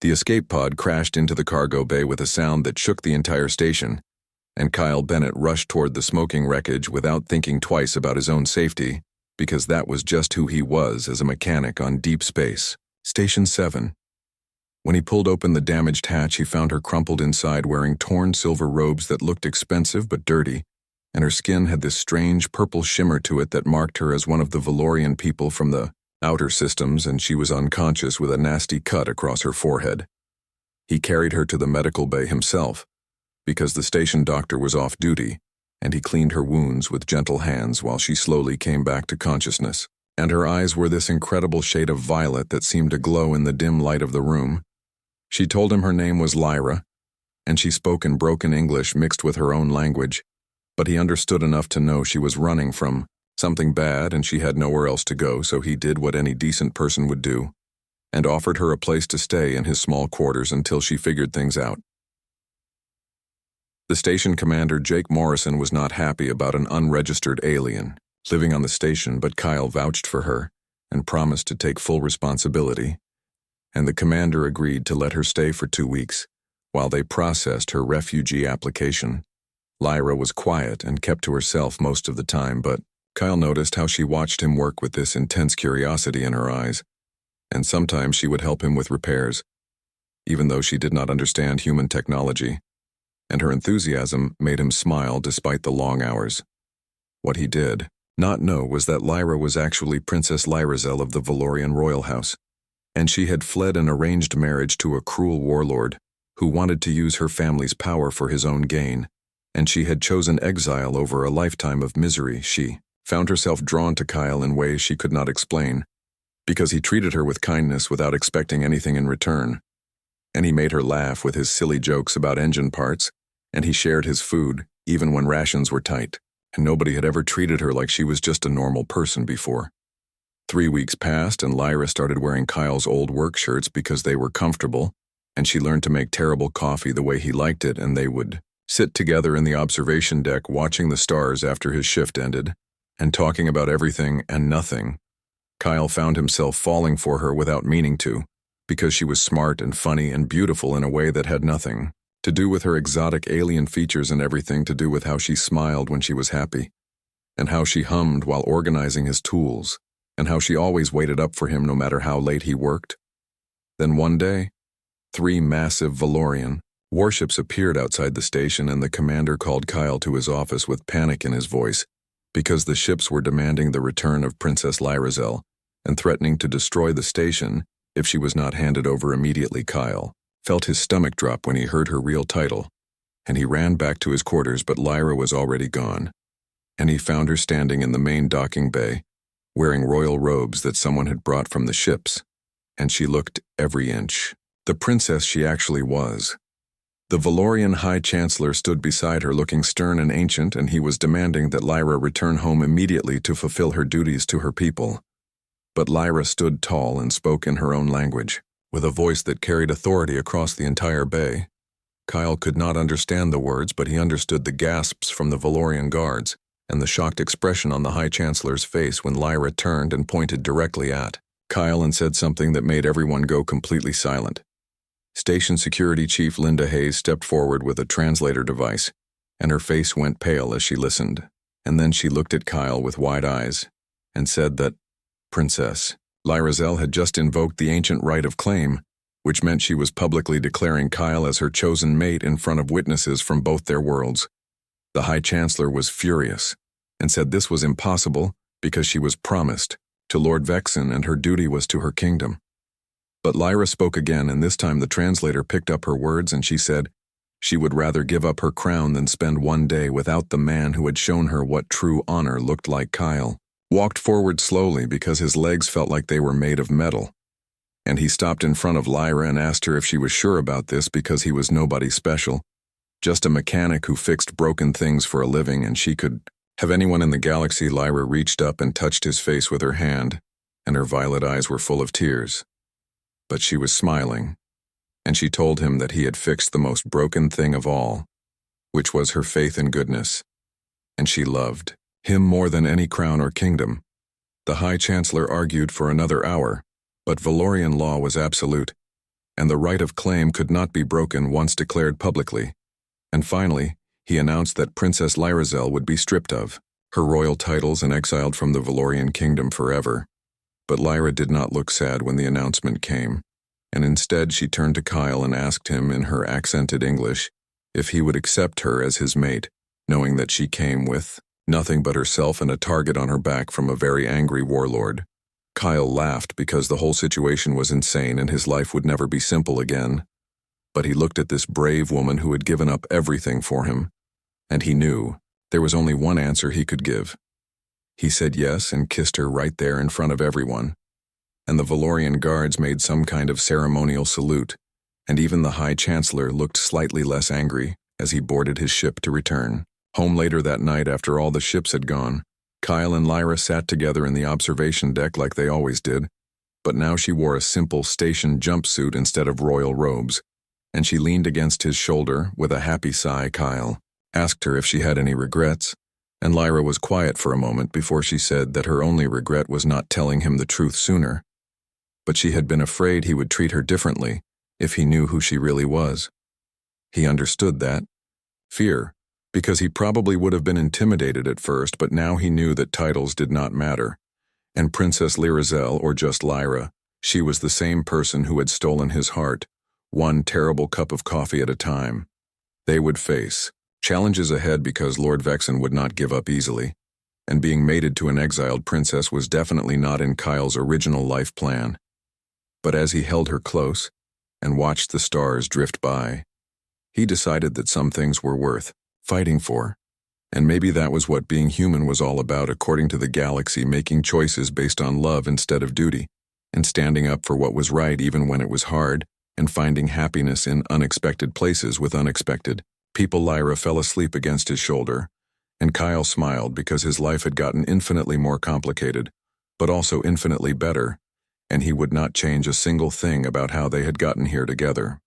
The escape pod crashed into the cargo bay with a sound that shook the entire station, and Kyle Bennett rushed toward the smoking wreckage without thinking twice about his own safety, because that was just who he was as a mechanic on deep space. Station 7. When he pulled open the damaged hatch, he found her crumpled inside wearing torn silver robes that looked expensive but dirty, and her skin had this strange purple shimmer to it that marked her as one of the Valorian people from the outer systems, and she was unconscious with a nasty cut across her forehead. He carried her to the medical bay himself, because the station doctor was off duty, and he cleaned her wounds with gentle hands while she slowly came back to consciousness. And her eyes were this incredible shade of violet that seemed to glow in the dim light of the room. She told him her name was Lyra, and she spoke in broken English mixed with her own language, but he understood enough to know she was running from something bad and she had nowhere else to go, so he did what any decent person would do, and offered her a place to stay in his small quarters until she figured things out. The station commander, Jake Morrison, was not happy about an unregistered alien living on the station, but Kyle vouched for her and promised to take full responsibility, and the commander agreed to let her stay for 2 weeks while they processed her refugee application. Lyra was quiet and kept to herself most of the time, but Kyle noticed how she watched him work with this intense curiosity in her eyes, and sometimes she would help him with repairs, even though she did not understand human technology, and her enthusiasm made him smile despite the long hours. What he did not know was that Lyra was actually Princess Lyrazel of the Valorian royal house, and she had fled an arranged marriage to a cruel warlord who wanted to use her family's power for his own gain, and she had chosen exile over a lifetime of misery. She found herself drawn to Kyle in ways she could not explain, because he treated her with kindness without expecting anything in return, and he made her laugh with his silly jokes about engine parts, and he shared his food even when rations were tight, and nobody had ever treated her like she was just a normal person before. 3 weeks passed, and Lyra started wearing Kyle's old work shirts because they were comfortable, and she learned to make terrible coffee the way he liked it, and they would sit together in the observation deck watching the stars after his shift ended, and talking about everything and nothing. Kyle found himself falling for her without meaning to, because she was smart and funny and beautiful in a way that had nothing to do with her exotic alien features and everything to do with how she smiled when she was happy, and how she hummed while organizing his tools, and how she always waited up for him no matter how late he worked. Then one day, 3 massive Valorian warships appeared outside the station, and the commander called Kyle to his office with panic in his voice, because the ships were demanding the return of Princess Lyrazel and threatening to destroy the station if she was not handed over immediately. Kyle felt his stomach drop when he heard her real title, and he ran back to his quarters, but Lyra was already gone, and he found her standing in the main docking bay, wearing royal robes that someone had brought from the ships, and she looked every inch the princess she actually was. The Valorian High Chancellor stood beside her looking stern and ancient, and he was demanding that Lyra return home immediately to fulfill her duties to her people. But Lyra stood tall and spoke in her own language, with a voice that carried authority across the entire bay. Kyle could not understand the words, but he understood the gasps from the Valorian guards and the shocked expression on the High Chancellor's face when Lyra turned and pointed directly at Kyle and said something that made everyone go completely silent. Station Security Chief Linda Hayes stepped forward with a translator device, and her face went pale as she listened, and then she looked at Kyle with wide eyes and said that Princess Lyrazel had just invoked the ancient right of claim, which meant she was publicly declaring Kyle as her chosen mate in front of witnesses from both their worlds. The High Chancellor was furious and said this was impossible because she was promised to Lord Vexen and her duty was to her kingdom. But Lyra spoke again, and this time the translator picked up her words, and she said she would rather give up her crown than spend one day without the man who had shown her what true honor looked like. Kyle walked forward slowly because his legs felt like they were made of metal, and he stopped in front of Lyra and asked her if she was sure about this because he was nobody special, just a mechanic who fixed broken things for a living, and she could have anyone in the galaxy. Lyra reached up and touched his face with her hand, and her violet eyes were full of tears. But she was smiling, and she told him that he had fixed the most broken thing of all, which was her faith in goodness, and she loved him more than any crown or kingdom. The High Chancellor argued for another hour, but Valorian law was absolute, and the right of claim could not be broken once declared publicly. And finally, he announced that Princess Lyrazel would be stripped of her royal titles and exiled from the Valorian kingdom forever. But Lyra did not look sad when the announcement came, and instead she turned to Kyle and asked him in her accented English if he would accept her as his mate, knowing that she came with nothing but herself and a target on her back from a very angry warlord. Kyle laughed because the whole situation was insane and his life would never be simple again. But he looked at this brave woman who had given up everything for him, and he knew there was only one answer he could give. He said yes and kissed her right there in front of everyone, and the Valorian guards made some kind of ceremonial salute, and even the High Chancellor looked slightly less angry as he boarded his ship to return. Home later that night after all the ships had gone, Kyle and Lyra sat together in the observation deck like they always did, but now she wore a simple station jumpsuit instead of royal robes, and she leaned against his shoulder with a happy sigh. Kyle asked her if she had any regrets, and Lyra was quiet for a moment before she said that her only regret was not telling him the truth sooner. But she had been afraid he would treat her differently if he knew who she really was. He understood that. Fear, because he probably would have been intimidated at first, but now he knew that titles did not matter. And Princess Lyrazel, or just Lyra, she was the same person who had stolen his heart, one terrible cup of coffee at a time. They would face challenges ahead because Lord Vexen would not give up easily, and being mated to an exiled princess was definitely not in Kyle's original life plan. But as he held her close and watched the stars drift by, he decided that some things were worth fighting for. And maybe that was what being human was all about according to the galaxy, making choices based on love instead of duty, and standing up for what was right even when it was hard, and finding happiness in unexpected places with unexpected people. Lyra fell asleep against his shoulder, and Kyle smiled because his life had gotten infinitely more complicated, but also infinitely better, and he would not change a single thing about how they had gotten here together.